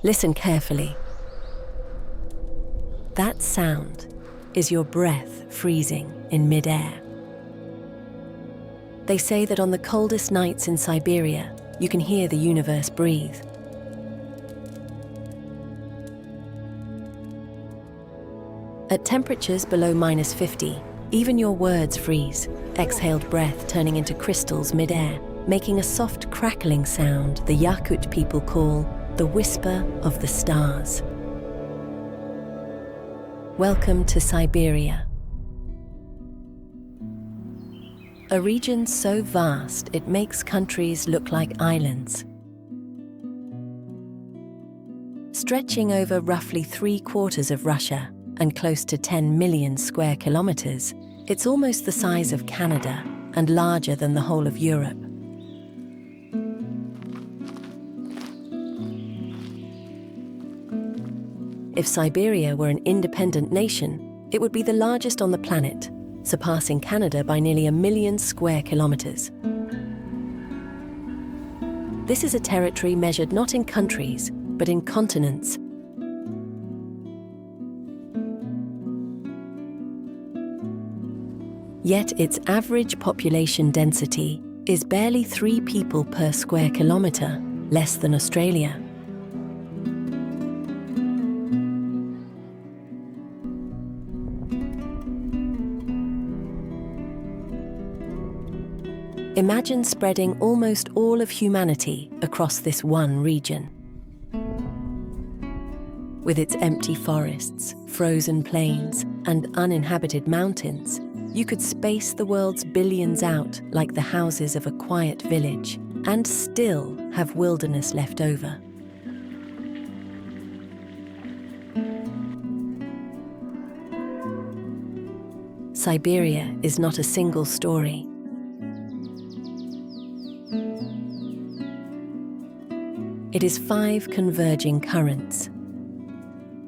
Listen carefully. That sound is your breath freezing in mid-air. They say that on the coldest nights in Siberia, you can hear the universe breathe. At temperatures below -50, even your words freeze, exhaled breath turning into crystals mid-air, making a soft crackling sound the Yakut people call the whisper of the stars. Welcome to Siberia. A region so vast it makes countries look like islands. Stretching over roughly 3/4 of Russia and close to 10 million square kilometers, it's almost the size of Canada and larger than the whole of Europe. If Siberia were an independent nation, it would be the largest on the planet, surpassing Canada by nearly 1 million square kilometers. This is a territory measured not in countries, but in continents. Yet its average population density is barely 3 people per square kilometer, less than Australia. Imagine spreading almost all of humanity across this one region. With its empty forests, frozen plains, and uninhabited mountains, you could space the world's billions out like the houses of a quiet village and still have wilderness left over. Siberia is not a single story. It is 5 converging currents.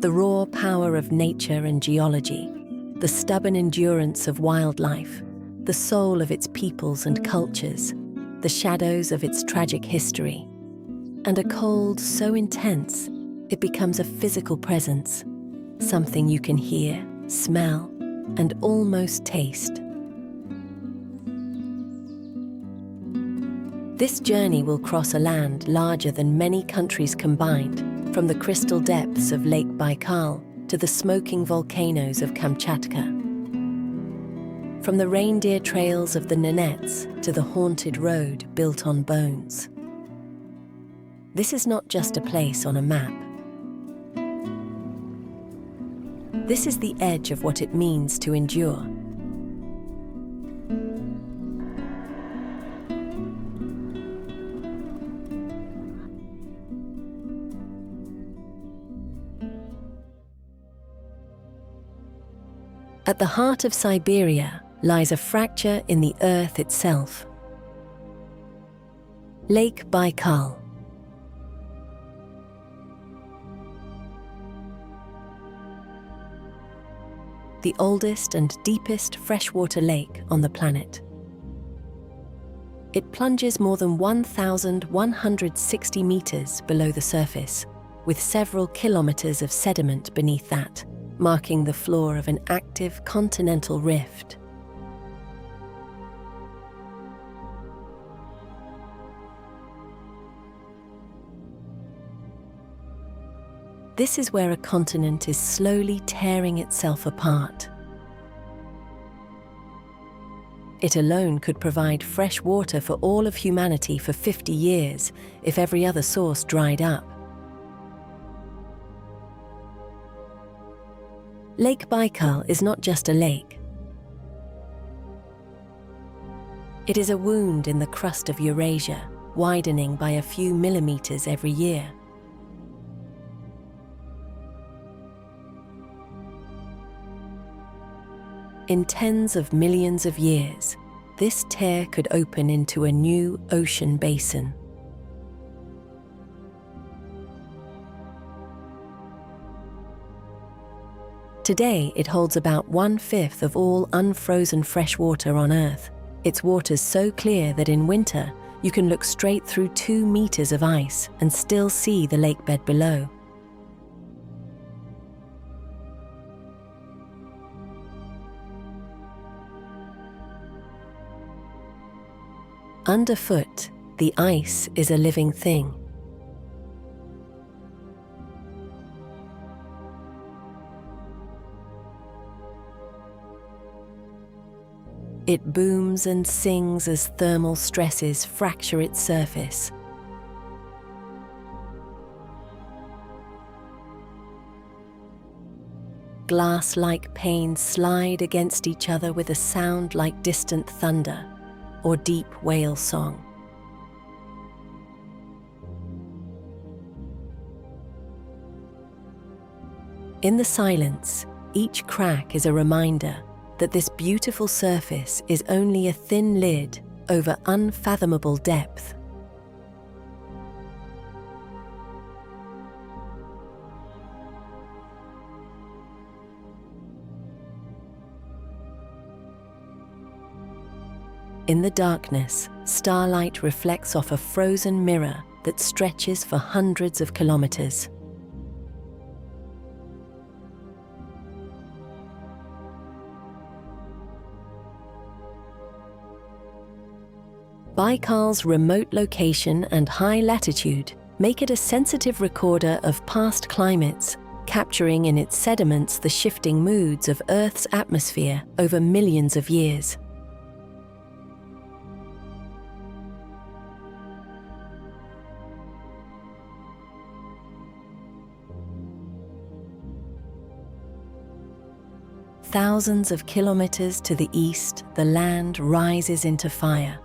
The raw power of nature and geology, the stubborn endurance of wildlife, the soul of its peoples and cultures, the shadows of its tragic history, and a cold so intense it becomes a physical presence, something you can hear, smell, and almost taste. This journey will cross a land larger than many countries combined, from the crystal depths of Lake Baikal to the smoking volcanoes of Kamchatka. From the reindeer trails of the Nenets to the haunted road built on bones. This is not just a place on a map. This is the edge of what it means to endure. At the heart of Siberia lies a fracture in the earth itself. Lake Baikal. The oldest and deepest freshwater lake on the planet. It plunges more than 1,160 meters below the surface, with several kilometers of sediment beneath that, marking the floor of an active continental rift. This is where a continent is slowly tearing itself apart. It alone could provide fresh water for all of humanity for 50 years if every other source dried up. Lake Baikal is not just a lake. It is a wound in the crust of Eurasia, widening by a few millimeters every year. In tens of millions of years, this tear could open into a new ocean basin. Today, it holds about 1/5 of all unfrozen fresh water on Earth. Its water's so clear that in winter, you can look straight through 2 meters of ice and still see the lakebed below, Underfoot, the ice is a living thing. It booms and sings as thermal stresses fracture its surface. Glass-like panes slide against each other with a sound like distant thunder or deep whale song. In the silence, each crack is a reminder that this beautiful surface is only a thin lid over unfathomable depth. In the darkness, starlight reflects off a frozen mirror that stretches for hundreds of kilometers. Baikal's remote location and high latitude make it a sensitive recorder of past climates, capturing in its sediments the shifting moods of Earth's atmosphere over millions of years. Thousands of kilometers to the east, the land rises into fire.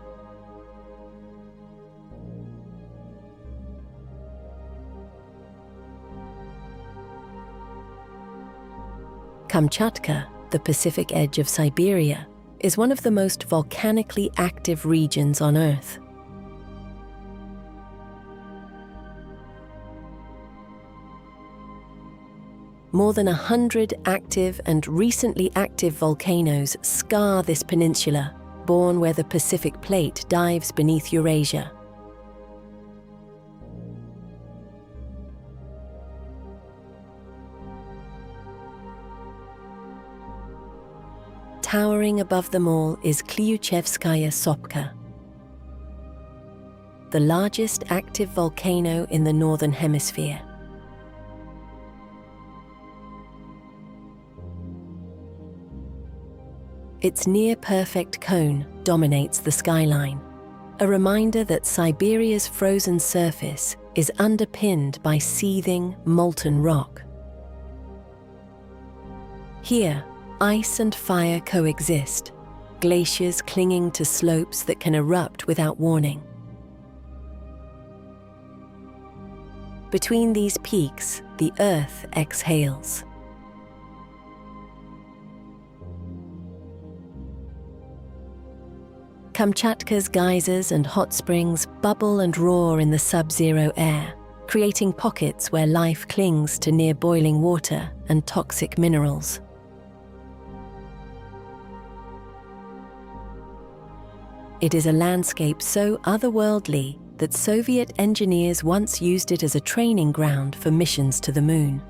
Kamchatka, the Pacific edge of Siberia, is one of the most volcanically active regions on Earth. More than 100 active and recently active volcanoes scar this peninsula, born where the Pacific plate dives beneath Eurasia. Towering above them all is Klyuchevskaya Sopka, the largest active volcano in the Northern Hemisphere. Its near-perfect cone dominates the skyline, a reminder that Siberia's frozen surface is underpinned by seething, molten rock. Here, ice and fire coexist, glaciers clinging to slopes that can erupt without warning. Between these peaks, the Earth exhales. Kamchatka's geysers and hot springs bubble and roar in the sub-zero air, creating pockets where life clings to near-boiling water and toxic minerals. It is a landscape so otherworldly that Soviet engineers once used it as a training ground for missions to the moon.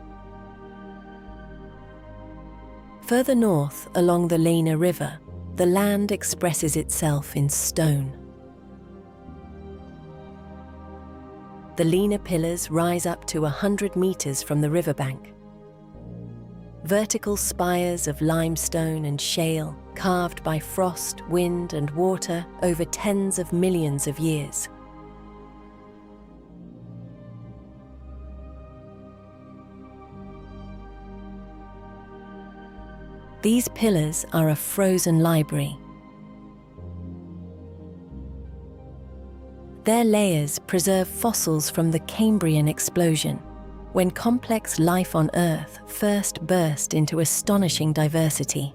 Further north, along the Lena River, the land expresses itself in stone. The Lena pillars rise up to 100 meters from the riverbank. Vertical spires of limestone and shale, carved by frost, wind, and water over tens of millions of years. These pillars are a frozen library. Their layers preserve fossils from the Cambrian explosion, when complex life on Earth first burst into astonishing diversity.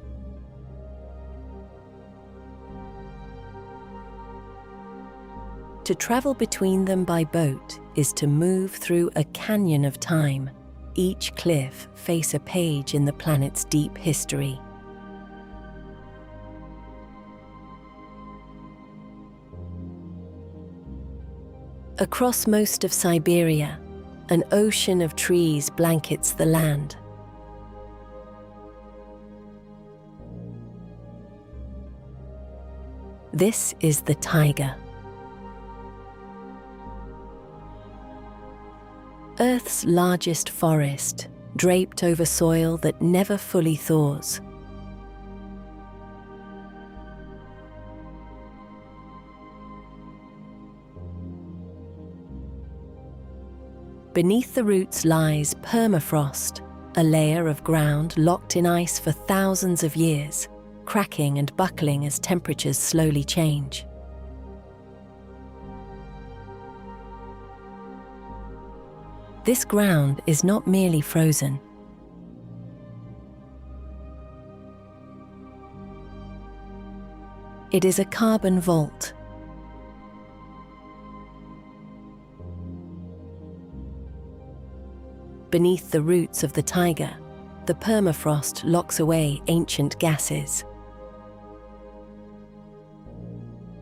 To travel between them by boat is to move through a canyon of time. Each cliff face a page in the planet's deep history. Across most of Siberia, an ocean of trees blankets the land. This is the taiga, Earth's largest forest, draped over soil that never fully thaws. Beneath the roots lies permafrost, a layer of ground locked in ice for thousands of years, cracking and buckling as temperatures slowly change. This ground is not merely frozen. It is a carbon vault. Beneath the roots of the taiga, the permafrost locks away ancient gases.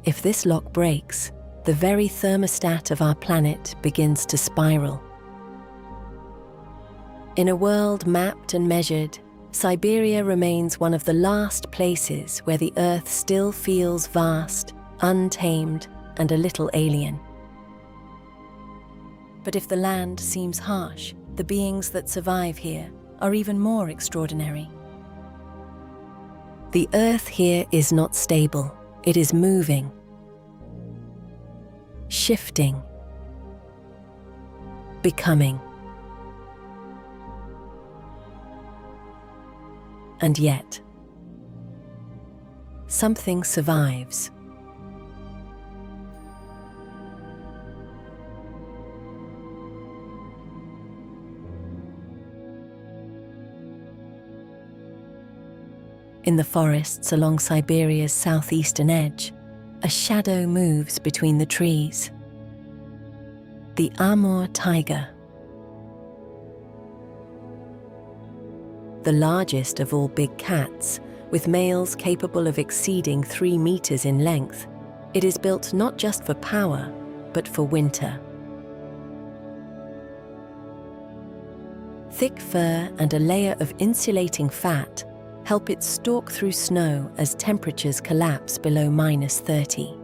If this lock breaks, the very thermostat of our planet begins to spiral. In a world mapped and measured, Siberia remains one of the last places where the Earth still feels vast, untamed, and a little alien. But if the land seems harsh, the beings that survive here are even more extraordinary. The Earth here is not stable. It is moving, shifting, becoming. And yet, something survives. In the forests along Siberia's southeastern edge, a shadow moves between the trees. The Amur taiga. The largest of all big cats, with males capable of exceeding 3 meters in length, it is built not just for power, but for winter. Thick fur and a layer of insulating fat help it stalk through snow as temperatures collapse below -30.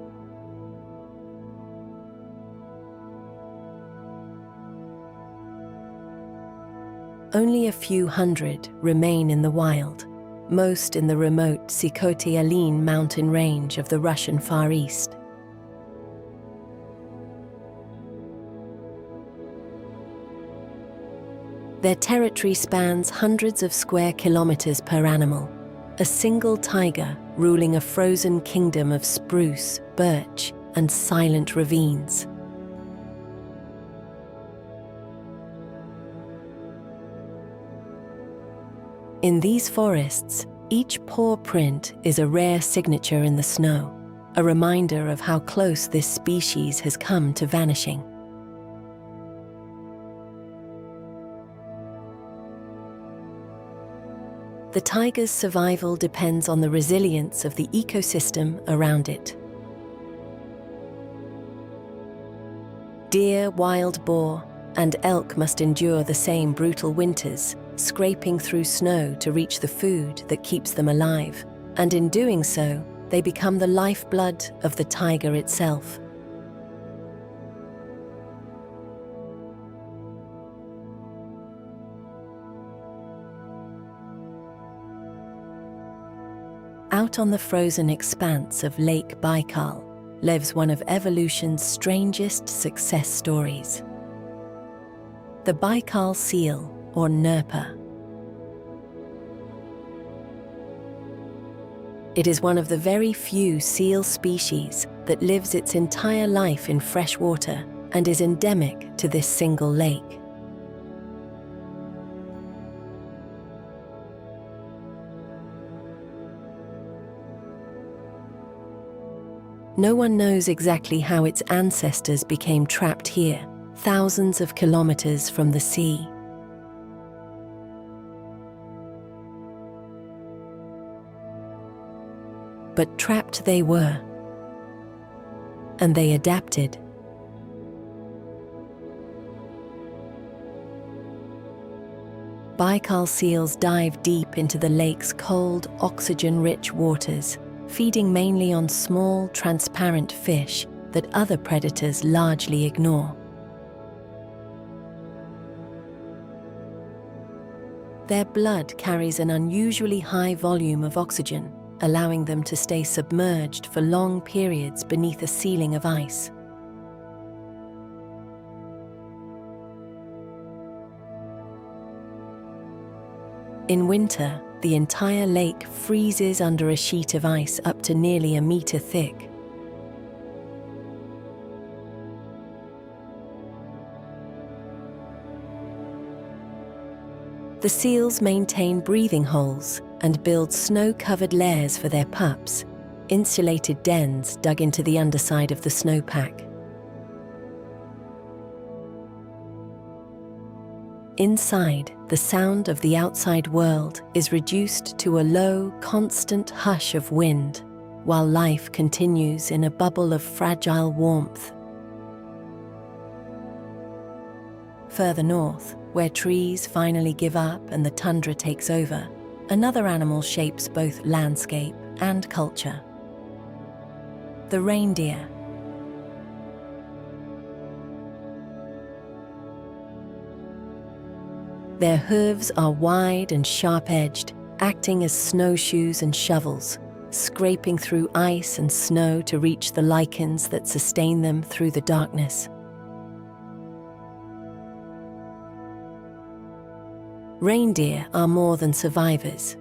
Only a few hundred remain in the wild, most in the remote Sikhote-Alin mountain range of the Russian Far East. Their territory spans hundreds of square kilometers per animal, a single taiga ruling a frozen kingdom of spruce, birch, and silent ravines. In these forests, each paw print is a rare signature in the snow, a reminder of how close this species has come to vanishing. The taiga's survival depends on the resilience of the ecosystem around it. Deer, wild boar, and elk must endure the same brutal winters, scraping through snow to reach the food that keeps them alive, and in doing so, they become the lifeblood of the taiga itself. Out on the frozen expanse of Lake Baikal lives one of evolution's strangest success stories. The Baikal seal, or nerpa. It is one of the very few seal species that lives its entire life in fresh water and is endemic to this single lake. No one knows exactly how its ancestors became trapped here, thousands of kilometers from the sea. But trapped they were, and they adapted. Baikal seals dive deep into the lake's cold, oxygen-rich waters, feeding mainly on small, transparent fish that other predators largely ignore. Their blood carries an unusually high volume of oxygen, allowing them to stay submerged for long periods beneath a ceiling of ice. In winter, the entire lake freezes under a sheet of ice up to nearly a meter thick. The seals maintain breathing holes and build snow-covered lairs for their pups, insulated dens dug into the underside of the snowpack. Inside, the sound of the outside world is reduced to a low, constant hush of wind, while life continues in a bubble of fragile warmth. Further north, where trees finally give up and the tundra takes over, another animal shapes both landscape and culture: the reindeer. Their hooves are wide and sharp-edged, acting as snowshoes and shovels, scraping through ice and snow to reach the lichens that sustain them through the darkness. Reindeer are more than survivors.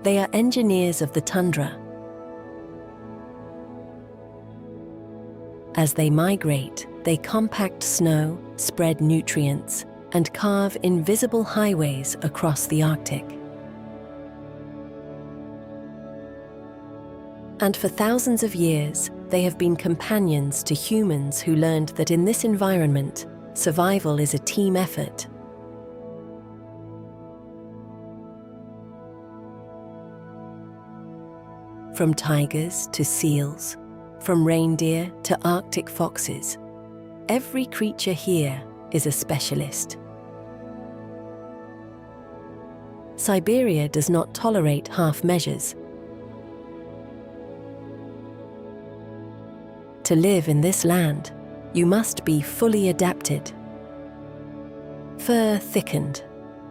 They are engineers of the tundra. As they migrate, they compact snow, spread nutrients, and carve invisible highways across the Arctic. And for thousands of years, they have been companions to humans who learned that in this environment, survival is a team effort. From tigers to seals, from reindeer to Arctic foxes, every creature here is a specialist. Siberia does not tolerate half measures. To live in this land, you must be fully adapted. Fur thickened,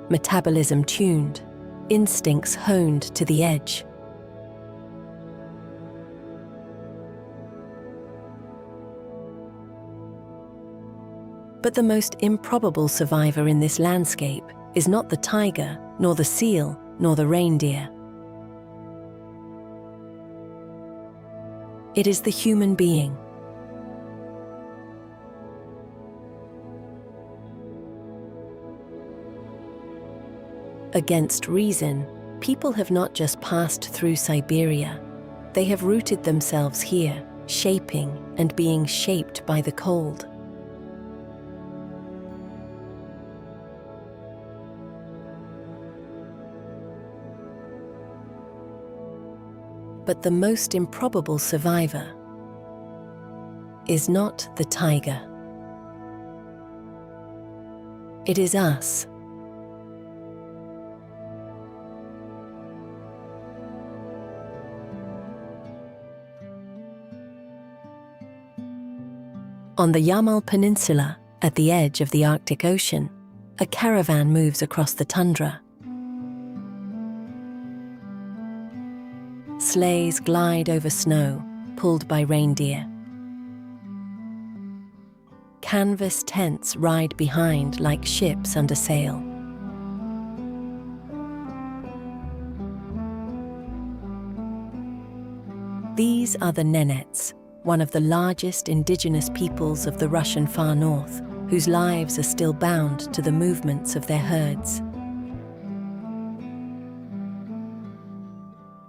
metabolism tuned, instincts honed to the edge. But the most improbable survivor in this landscape is not the tiger, nor the seal, nor the reindeer. It is the human being. Against reason, people have not just passed through Siberia. They have rooted themselves here, shaping and being shaped by the cold. But the most improbable survivor is not the tiger. It is us. On the Yamal Peninsula, at the edge of the Arctic Ocean, a caravan moves across the tundra. Sleighs glide over snow, pulled by reindeer. Canvas tents ride behind like ships under sail. These are the Nenets, one of the largest indigenous peoples of the Russian far north, whose lives are still bound to the movements of their herds.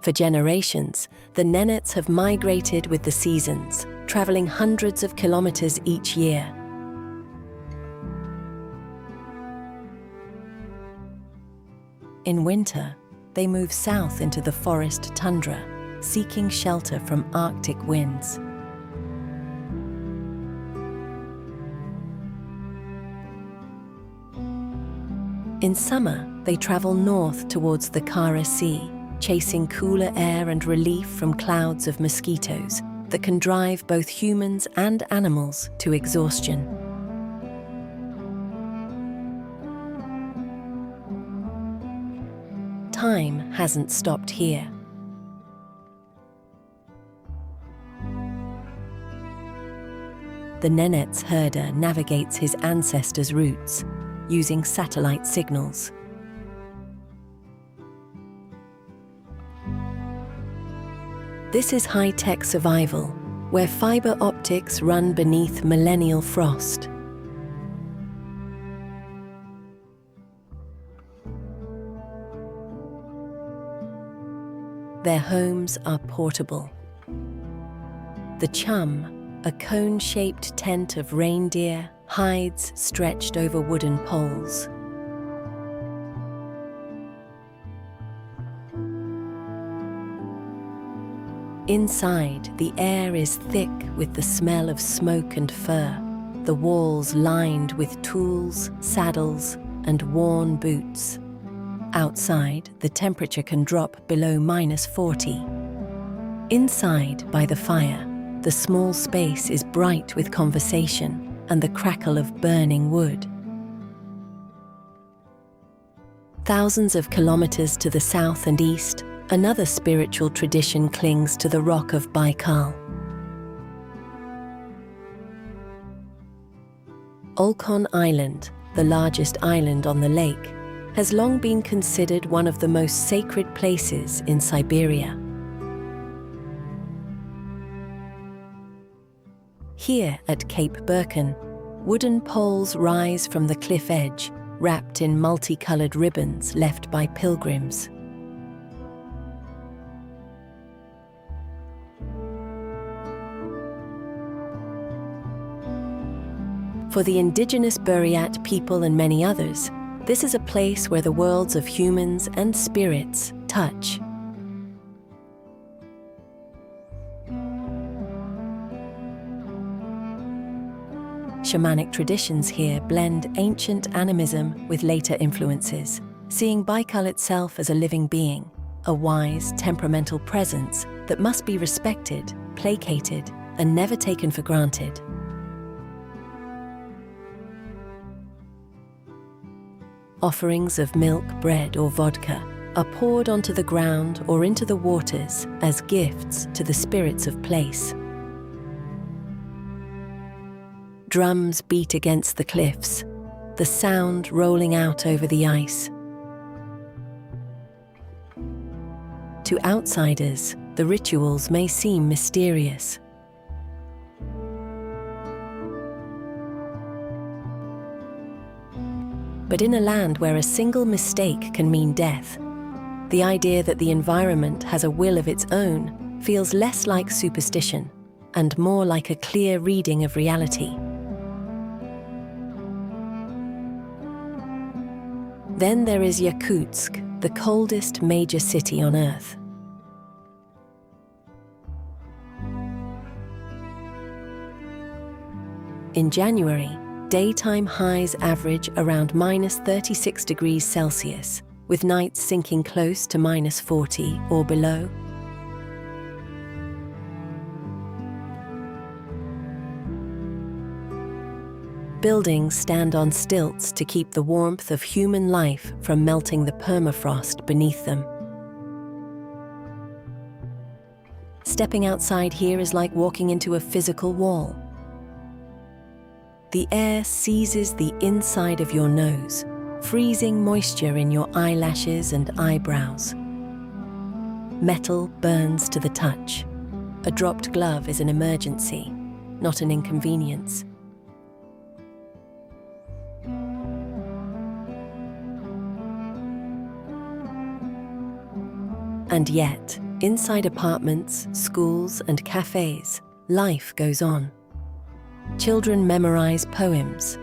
For generations, the Nenets have migrated with the seasons, traveling hundreds of kilometers each year. In winter, they move south into the forest tundra, seeking shelter from Arctic winds. In summer, they travel north towards the Kara Sea, chasing cooler air and relief from clouds of mosquitoes that can drive both humans and animals to exhaustion. time hasn't stopped here. The Nenets herder navigates his ancestors' routes using satellite signals. This is high-tech survival, where fiber optics run beneath millennial frost. Their homes are portable. The chum, a cone-shaped tent of reindeer hides stretched over wooden poles. Inside, the air is thick with the smell of smoke and fur, the walls lined with tools, saddles, and worn boots. Outside, the temperature can drop below -40. Inside, by the fire, the small space is bright with conversation and the crackle of burning wood. Thousands of kilometers to the south and east, another spiritual tradition clings to the rock of Baikal. Olkhon Island, the largest island on the lake, has long been considered one of the most sacred places in Siberia. Here at Cape Birken, wooden poles rise from the cliff edge, wrapped in multicolored ribbons left by pilgrims. For the indigenous Buryat people and many others, this is a place where the worlds of humans and spirits touch. Shamanic traditions here blend ancient animism with later influences, seeing Baikal itself as a living being, a wise, temperamental presence that must be respected, placated, and never taken for granted. Offerings of milk, bread, or vodka are poured onto the ground or into the waters as gifts to the spirits of place. Drums beat against the cliffs, the sound rolling out over the ice. To outsiders, the rituals may seem mysterious. But in a land where a single mistake can mean death, the idea that the environment has a will of its own feels less like superstition and more like a clear reading of reality. Then there is Yakutsk, the coldest major city on Earth. In January, daytime highs average around -36 degrees Celsius, with nights sinking close to -40 or below. Buildings stand on stilts to keep the warmth of human life from melting the permafrost beneath them. Stepping outside here is like walking into a physical wall. The air seizes the inside of your nose, freezing moisture in your eyelashes and eyebrows. Metal burns to the touch. A dropped glove is an emergency, not an inconvenience. And yet, inside apartments, schools, and cafes, life goes on. Children memorize poems.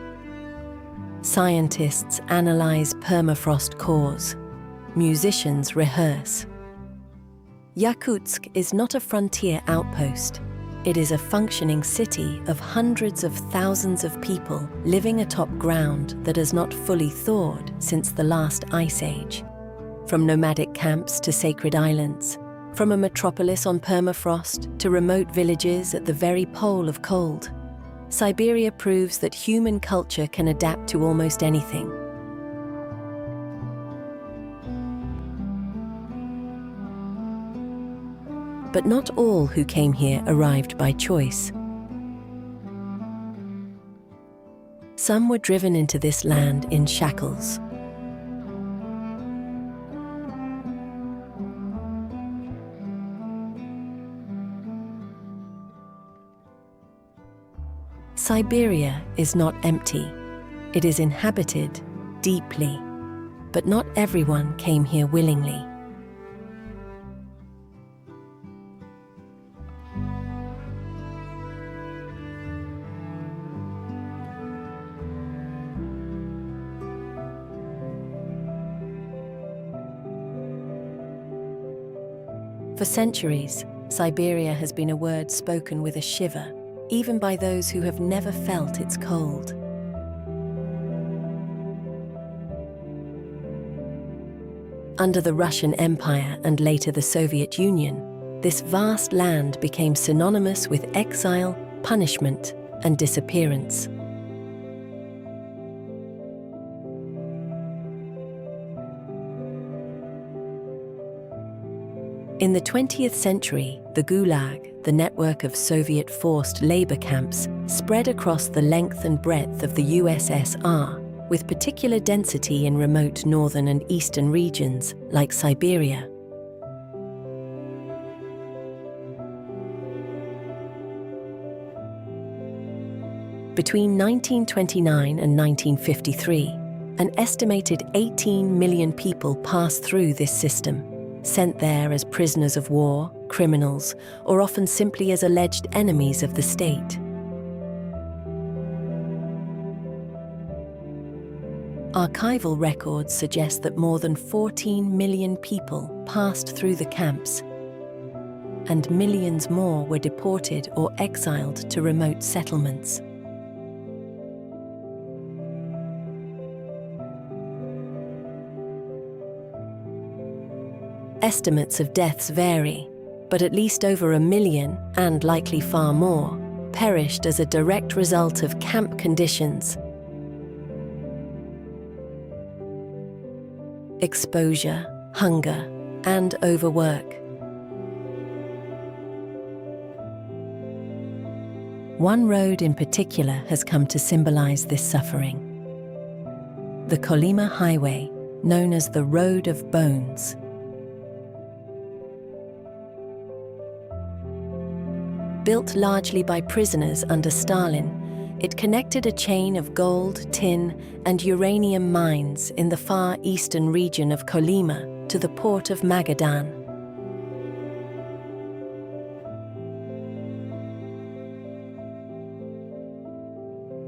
Scientists analyze permafrost cores. Musicians rehearse. Yakutsk is not a frontier outpost. It is a functioning city of hundreds of thousands of people living atop ground that has not fully thawed since the last ice age. From nomadic camps to sacred islands, from a metropolis on permafrost to remote villages at the very pole of cold, Siberia proves that human culture can adapt to almost anything. But not all who came here arrived by choice. Some were driven into this land in shackles. Siberia is not empty. It is inhabited deeply, but not everyone came here willingly. For centuries, Siberia has been a word spoken with a shiver, even by those who have never felt its cold. Under the Russian Empire and later the Soviet Union, this vast land became synonymous with exile, punishment, and disappearance. In the 20th century, the Gulag, the network of Soviet forced labor camps, spread across the length and breadth of the USSR, with particular density in remote northern and eastern regions, like Siberia. Between 1929 and 1953, an estimated 18 million people passed through this system, sent there as prisoners of war, criminals, or often simply as alleged enemies of the state. Archival records suggest that more than 14 million people passed through the camps, and millions more were deported or exiled to remote settlements. Estimates of deaths vary, but at least over 1 million, and likely far more, perished as a direct result of camp conditions. Exposure, hunger, and overwork. One road in particular has come to symbolize this suffering. The Kolyma Highway, known as the Road of Bones. Built largely by prisoners under Stalin, it connected a chain of gold, tin, and uranium mines in the far eastern region of Kolyma to the port of Magadan.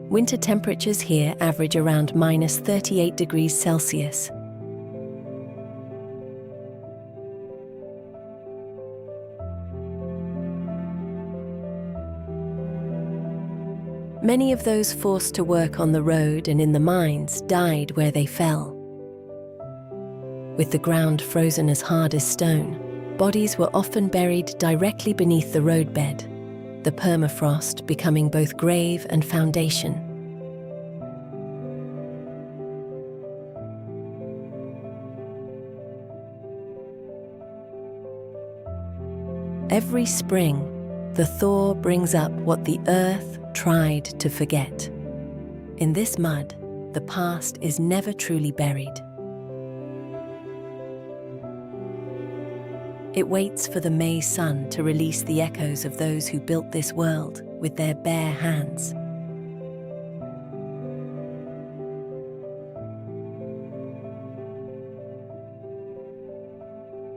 Winter temperatures here average around -38 degrees Celsius. Many of those forced to work on the road and in the mines died where they fell. With the ground frozen as hard as stone, bodies were often buried directly beneath the roadbed, the permafrost becoming both grave and foundation. Every spring, the thaw brings up what the earth tried to forget. In this mud, the past is never truly buried. It waits for the May sun to release the echoes of those who built this world with their bare hands.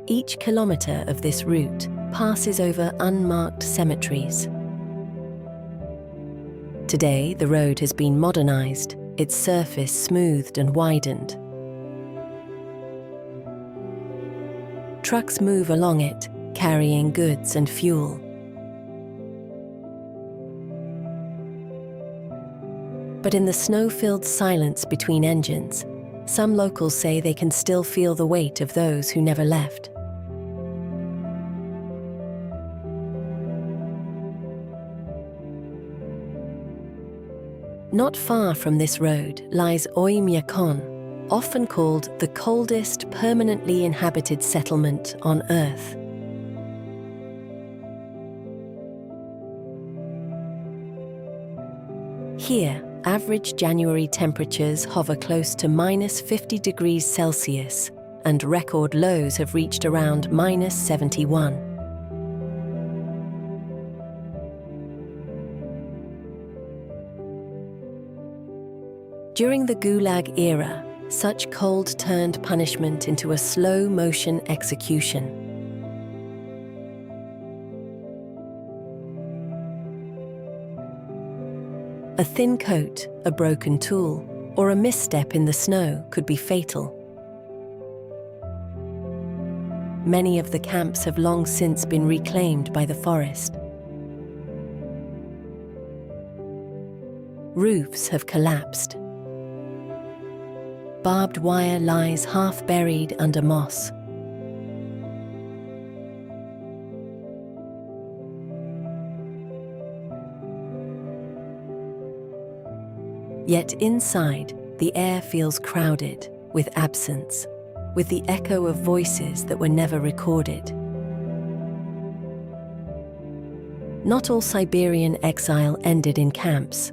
Each kilometer of this route passes over unmarked cemeteries. Today, the road has been modernized, its surface smoothed and widened. Trucks move along it, carrying goods and fuel. But in the snow-filled silence between engines, some locals say they can still feel the weight of those who never left. Not far from this road lies Oymyakon, often called the coldest permanently inhabited settlement on Earth. Here, average January temperatures hover close to -50 degrees Celsius, and record lows have reached around -71. During the Gulag era, such cold turned punishment into a slow-motion execution. A thin coat, a broken tool, or a misstep in the snow could be fatal. Many of the camps have long since been reclaimed by the forest. Roofs have collapsed. Barbed wire lies half buried under moss. Yet inside, the air feels crowded with absence, with the echo of voices that were never recorded. Not all Siberian exile ended in camps.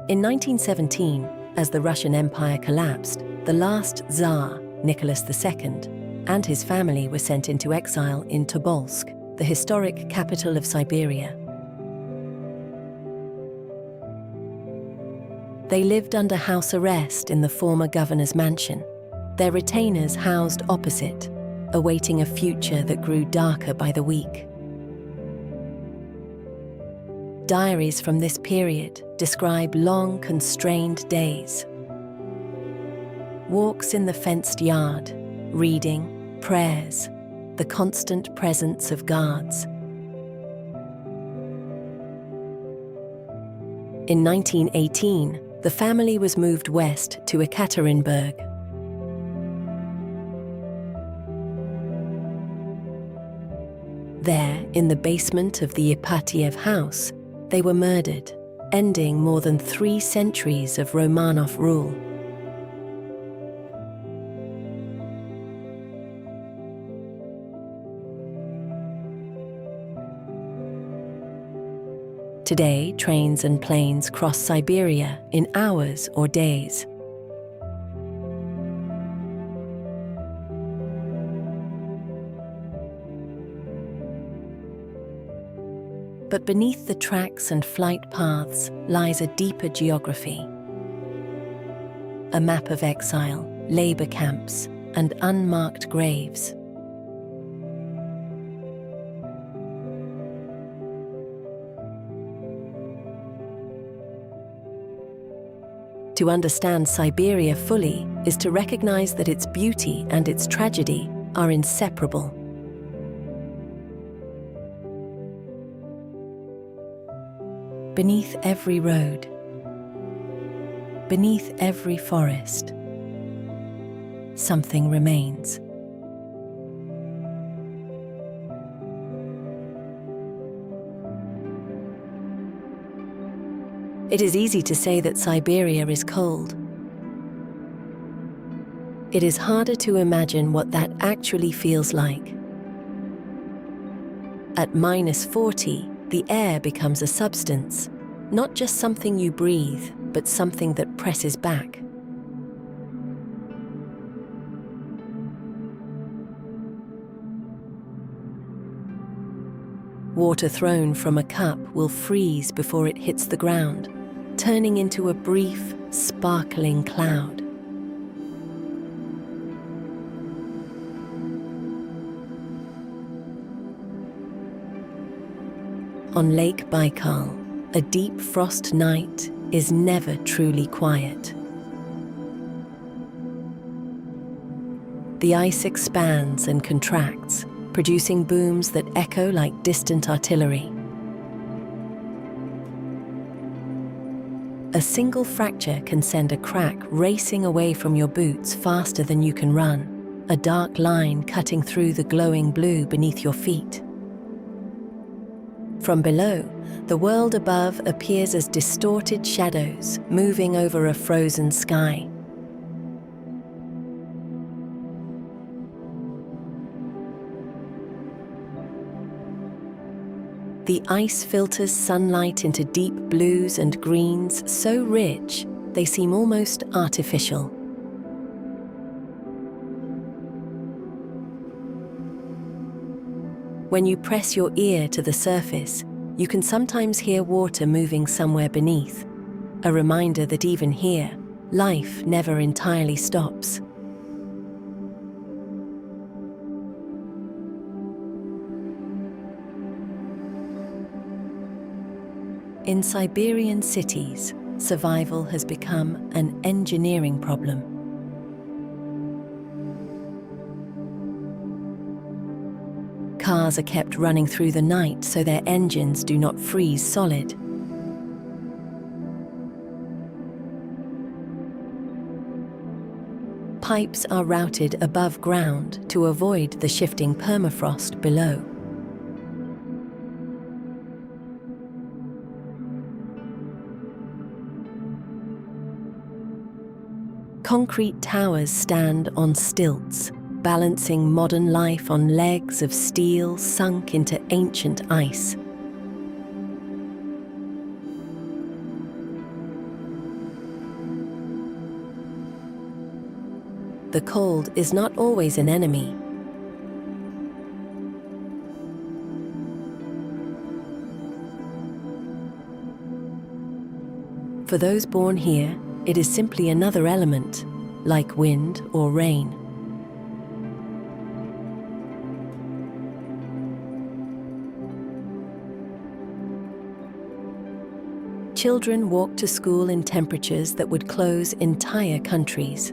In 1917, as the Russian Empire collapsed, the last Tsar, Nicholas II, and his family were sent into exile in Tobolsk, the historic capital of Siberia. They lived under house arrest in the former governor's mansion, their retainers housed opposite, awaiting a future that grew darker by the week. Diaries from this period describe long, constrained days. Walks in the fenced yard, reading, prayers, the constant presence of guards. In 1918, the family was moved west to Ekaterinburg. There, in the basement of the Ipatiev house, they were murdered, ending more than 3 centuries of Romanov rule. Today, trains and planes cross Siberia in hours or days. But beneath the tracks and flight paths lies a deeper geography. A map of exile, labor camps, and unmarked graves. To understand Siberia fully is to recognize that its beauty and its tragedy are inseparable. Beneath every road, beneath every forest, something remains. It is easy to say that Siberia is cold. It is harder to imagine what that actually feels like. At -40, the air becomes a substance, not just something you breathe, but something that presses back. Water thrown from a cup will freeze before it hits the ground, turning into a brief, sparkling cloud. On Lake Baikal, a deep frost night is never truly quiet. The ice expands and contracts, producing booms that echo like distant artillery. A single fracture can send a crack racing away from your boots faster than you can run, a dark line cutting through the glowing blue beneath your feet. From below, the world above appears as distorted shadows moving over a frozen sky. The ice filters sunlight into deep blues and greens so rich they seem almost artificial. When you press your ear to the surface, you can sometimes hear water moving somewhere beneath, a reminder that even here, life never entirely stops. In Siberian cities, survival has become an engineering problem. Cars are kept running through the night so their engines do not freeze solid. Pipes are routed above ground to avoid the shifting permafrost below. Concrete towers stand on stilts, balancing modern life on legs of steel sunk into ancient ice. The cold is not always an enemy. For those born here, it is simply another element, like wind or rain. Children walk to school in temperatures that would close entire countries.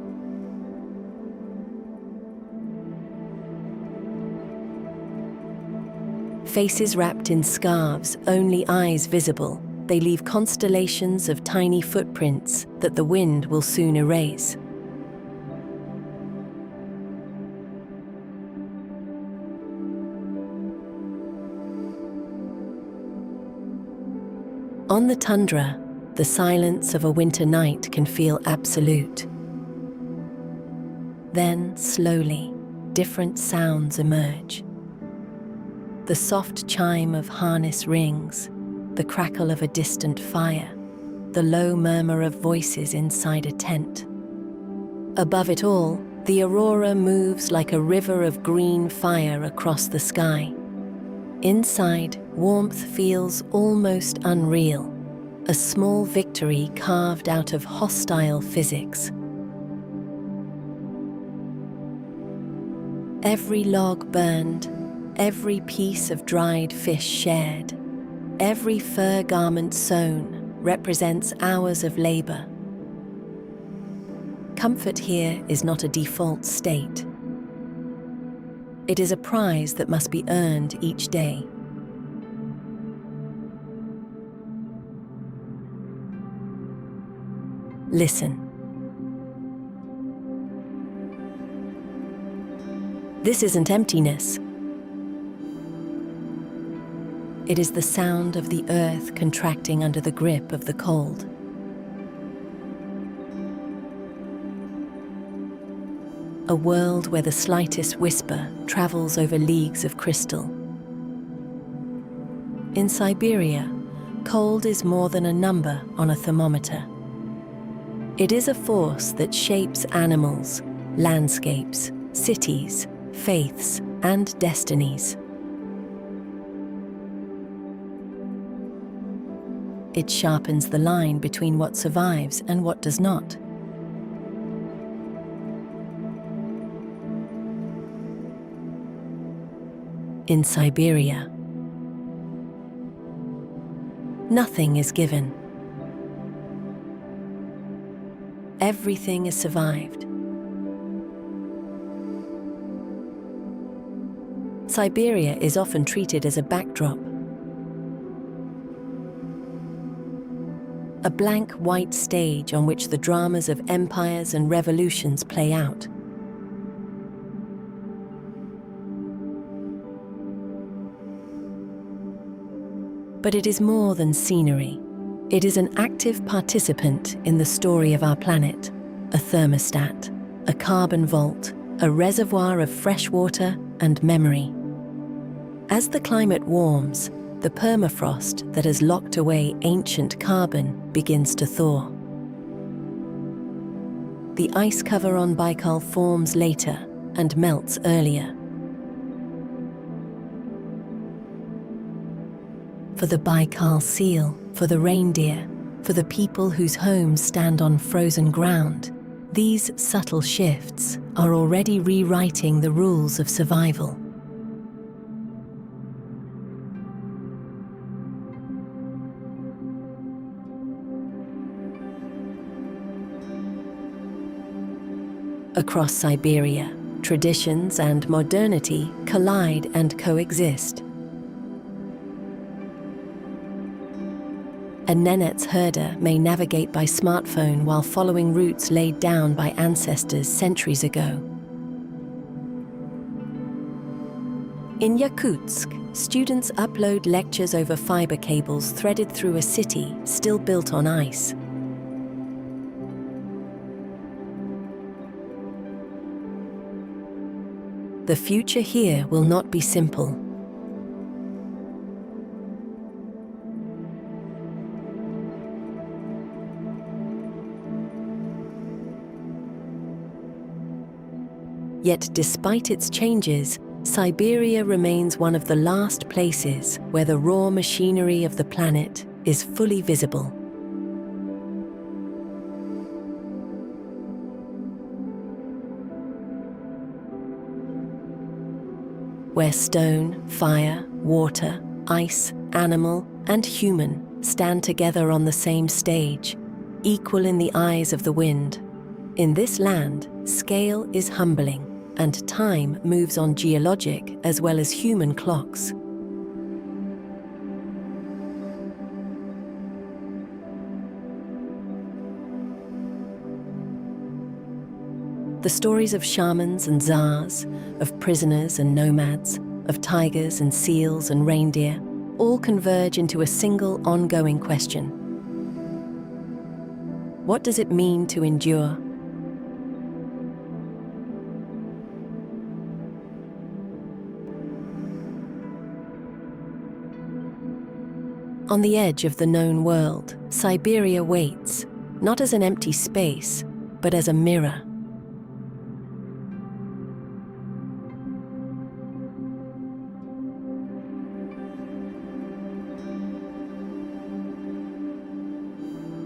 Faces wrapped in scarves, only eyes visible, they leave constellations of tiny footprints that the wind will soon erase. On the tundra, the silence of a winter night can feel absolute. Then, slowly, different sounds emerge. The soft chime of harness rings, the crackle of a distant fire, the low murmur of voices inside a tent. Above it all, the aurora moves like a river of green fire across the sky. Inside, warmth feels almost unreal, a small victory carved out of hostile physics. Every log burned, every piece of dried fish shared, every fur garment sewn represents hours of labor. Comfort here is not a default state. It is a prize that must be earned each day. Listen. This isn't emptiness. It is the sound of the earth contracting under the grip of the cold. A world where the slightest whisper travels over leagues of crystal. In Siberia, cold is more than a number on a thermometer. It is a force that shapes animals, landscapes, cities, faiths, and destinies. It sharpens the line between what survives and what does not. In Siberia, nothing is given. Everything is survived. Siberia is often treated as a backdrop. A blank white stage on which the dramas of empires and revolutions play out. But it is more than scenery. It is an active participant in the story of our planet, a thermostat, a carbon vault, a reservoir of fresh water and memory. As the climate warms, the permafrost that has locked away ancient carbon begins to thaw. The ice cover on Baikal forms later and melts earlier. For the Baikal seal, for the reindeer, for the people whose homes stand on frozen ground, these subtle shifts are already rewriting the rules of survival. Across Siberia, traditions and modernity collide and coexist. A Nenets herder may navigate by smartphone while following routes laid down by ancestors centuries ago. In Yakutsk, students upload lectures over fiber cables threaded through a city still built on ice. The future here will not be simple. Yet despite its changes, Siberia remains one of the last places where the raw machinery of the planet is fully visible. Where stone, fire, water, ice, animal, and human stand together on the same stage, equal in the eyes of the wind. In this land, scale is humbling, and time moves on geologic as well as human clocks. The stories of shamans and czars, of prisoners and nomads, of tigers and seals and reindeer, all converge into a single ongoing question. What does it mean to endure? On the edge of the known world, Siberia waits, not as an empty space, but as a mirror.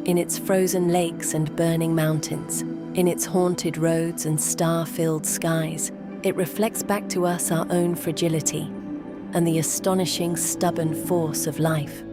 In its frozen lakes and burning mountains, in its haunted roads and star-filled skies, it reflects back to us our own fragility and the astonishing, stubborn force of life.